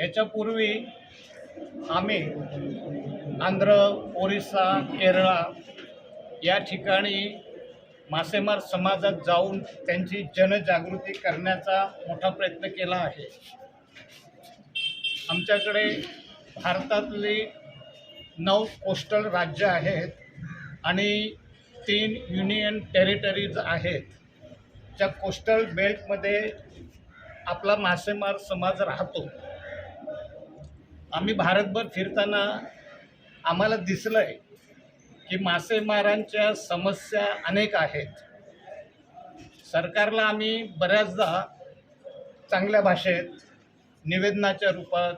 याच्यापूर्वी आम्ही आंध्र, ओरिसा, केरळा या ठिकाणी मासेमार समाजात जाऊन त्यांची जनजागृती करण्याचा मोठा प्रयत्न केला आहे। आमच्याकडे भारतातली 9 कोस्टल राज्य आहेत आणि 3 युनियन टेरिटरीज आहेत। त्या कोस्टल बेल्टमध्ये आपला मासेमार समाज राहतो। आम्ही भारतभर फिरताना आम्हाला दिसलंय की मासेमारांच्या समस्या अनेक आहेत। सरकारला आम्ही बऱ्याचदा चांगल्या भाषेत निवेदनाच्या रूपात,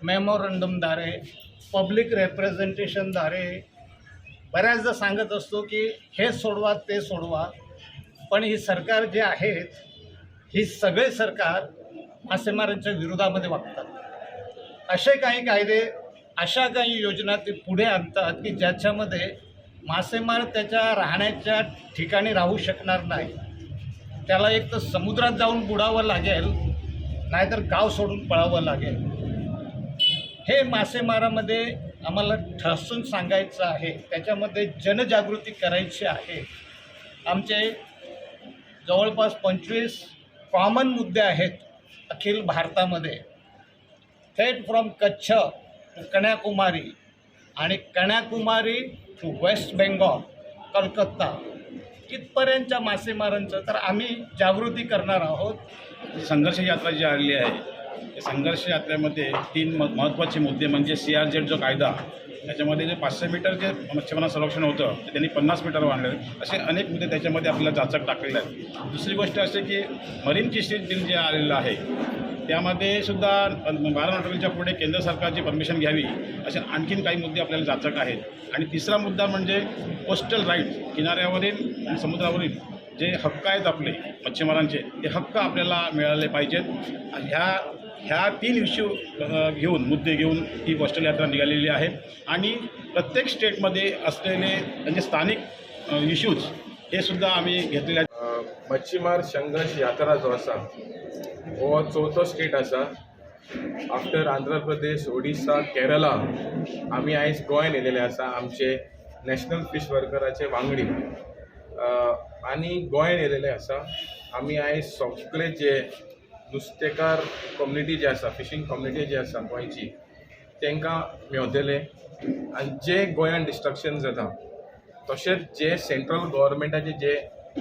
मेमोरंडमद्वारे, पब्लिक रिप्रेझेंटेशनद्वारे बऱ्याचदा सांगत असतो की हे सोडवा ते सोडवा, पण ही सरकार जे आहेत ही सगळे सरकार मासेमारांच्या विरोधामध्ये वागतात। असे काही कायदे, अशा काही योजना ते पुढे आणतात की ज्याच्यामध्ये मासेमार त्याच्या राहण्याच्या ठिकाणी राहू शकणार नाही। त्याला एक तर समुद्रात जाऊन बुडावं लागेल, नाहीतर गाव सोडून पळावं लागेल। हे मासेमारामध्ये आम्हाला ठासून सांगायचं आहे, त्याच्यामध्ये जनजागृती करायची आहे। आमचे जवळपास 25 कॉमन मुद्दे आहेत अखिल भारतामध्ये, थेट फ्रॉम कच्छ टू कन्याकुमारी आणि Kanyakumari to West Bengal, Calcutta इथपर्यंतच्या मासेमारांचं तर आम्ही जागृती करणार आहोत। संघर्ष यात्रा जी आलेली आहे, संघर्ष यात्रेमध्ये 3 महत्त्वाचे मुद्दे म्हणजे CRZ जो कायदा, त्याच्यामध्ये जे 500 मीटर जे मच्छीमार संरक्षण होतं ते त्यांनी 50 मीटर वाढलं, असे अनेक मुद्दे त्याच्यामध्ये आपल्याला जाचक टाकलेले आहेत। दुसरी गोष्ट अशी की मरीन फिशरीज बिल जे आलेलं आहे त्यामध्ये सुद्धा 12 नॉटिकलच्या पुढे केंद्र सरकारची परमिशन घ्यावी, असे आणखीन काही मुद्दे आपल्याला जाचक आहेत। आणि तिसरा मुद्दा म्हणजे कोस्टल राईट्स, किनाऱ्यावरील आणि समुद्रावरील जे हक्क आहेत आपले मच्छीमारांचे, ते हक्क आपल्याला मिळाले पाहिजेत। ह्या 3 इश्यू घेऊन, मुद्दे घेऊन ही कोस्टल यात्रा निघालेली आहे आणि प्रत्येक स्टेटमध्ये असलेले त्यांचे स्थानिक इश्यूज हे सुद्धा आम्ही घेतलेले आहेत। मच्छीमार संघर्ष यात्रा जो आसा हो 4थो स्टेट आसा। आफ्टर आंध्र प्रदेश, ओडिसा, केरला आमी आयज गोंयान येयलेले आसा आमचे नॅशनल फिश वर्कराचे वांगडी आनी गोंयान येयलेले आसा। आमी आयज सगळे जे नुस्तेकार कम्युनिटी जी आसा, फिशींग कम्युनिटी जी आसा गोंयची, तांकां मेळटले आनी जे गोंयान डिस्ट्रक्शन जाता तशेंच जे सेंट्रल गव्हर्मेंटाचे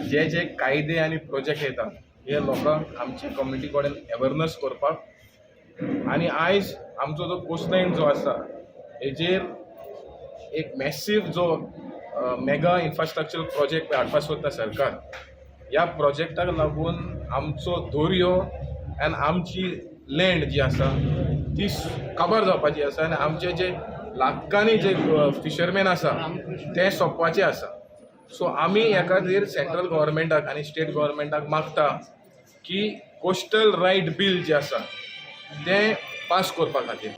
जे कायदे आनी प्रोजेक्ट येता हे लोकांक आमचे कम्युनिटी कडेन अवेरनस करपाक आनी आयज आमचो जो कोस्टलायन जो आसा हेजेर एक मॅसीव जो मेगा इन्फ्रास्ट्रक्चर प्रोजेक्ट हाडपाक सोदता सरकार। ह्या प्रोजेक्टाक लागून आमचो दर्यो आनी आमची लँड जी आसा ती काबार जावपाची आसा आनी आमचे जे लाखांनी जे फिशरमॅन आसा ते सोंपपाचे आसा। सो आमी ह्या खातीर सेंट्रल गव्हर्मेंटाक आनी स्टेट गव्हर्मेंटाक मागता की कोस्टल रायट बील जे आसा तें पास करपा खातीर